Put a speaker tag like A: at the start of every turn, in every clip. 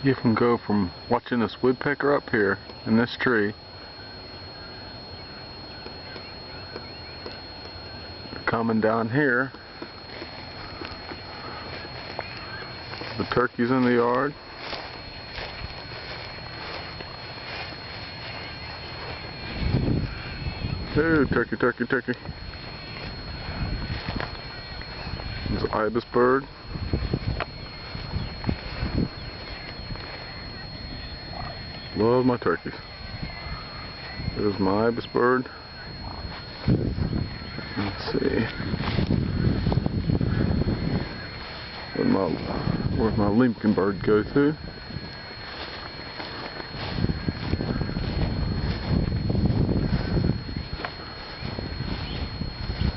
A: You can go from watching this woodpecker up here in this tree to coming down here. The turkeys in the yard. Ooh, turkey, turkey, turkey. There's an ibis bird. Love my turkeys. There's my ibis bird. Let's see. Where'd my Lincoln bird go to?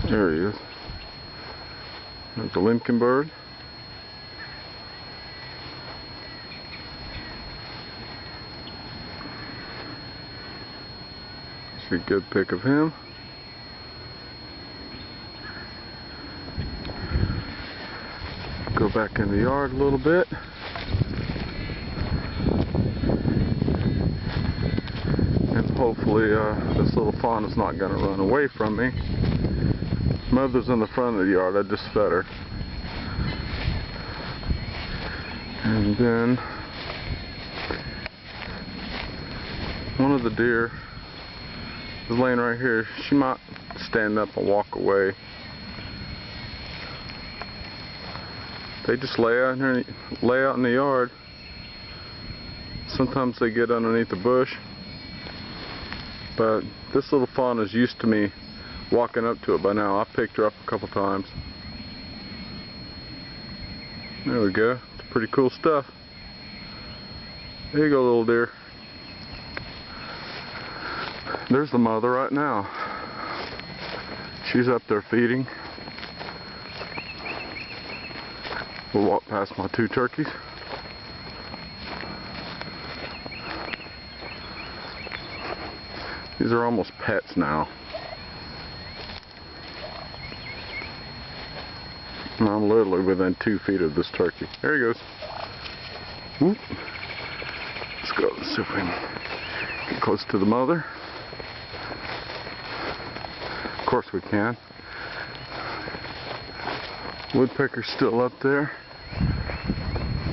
A: There he is. There's the Lincoln bird. That's a good pic of him. Go back in the yard a little bit. And hopefully this little fawn is not going to run away from me. Mother's in the front of the yard. I just fed her. And then one of the deer is laying right here. She might stand up and walk away. They just lay out in the yard. Sometimes they get underneath the bush. But this little fawn is used to me walking up to it by now. I picked her up a couple times. There we go. It's pretty cool stuff. There you go, little deer. There's the mother right now. She's up there feeding. We'll walk past my two turkeys. These are almost pets now. And I'm literally within 2 feet of this turkey. There he goes. Whoop. Let's go. Let's see if we can get close to the mother. Of course we can. Woodpecker's still up there.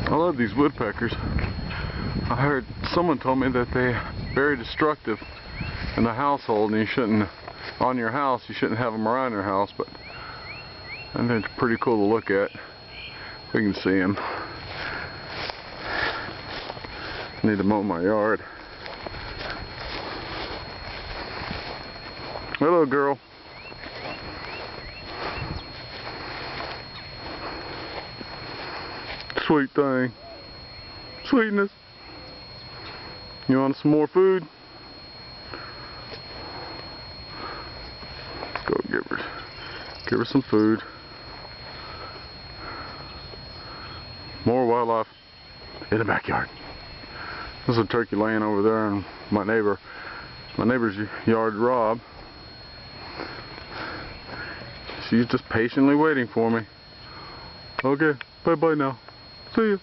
A: I love these woodpeckers. I heard someone told me that they're very destructive in the household, and you shouldn't, on your house, you shouldn't have them around your house, but I think it's pretty cool to look at. We can see them. Need to mow my yard. Hello, girl. Sweet thing. Sweetness. You want some more food? Let's go give her some food. More wildlife in the backyard. There's a turkey laying over there in my neighbor's yard, Rob. She's just patiently waiting for me. Okay, bye-bye now. See ya.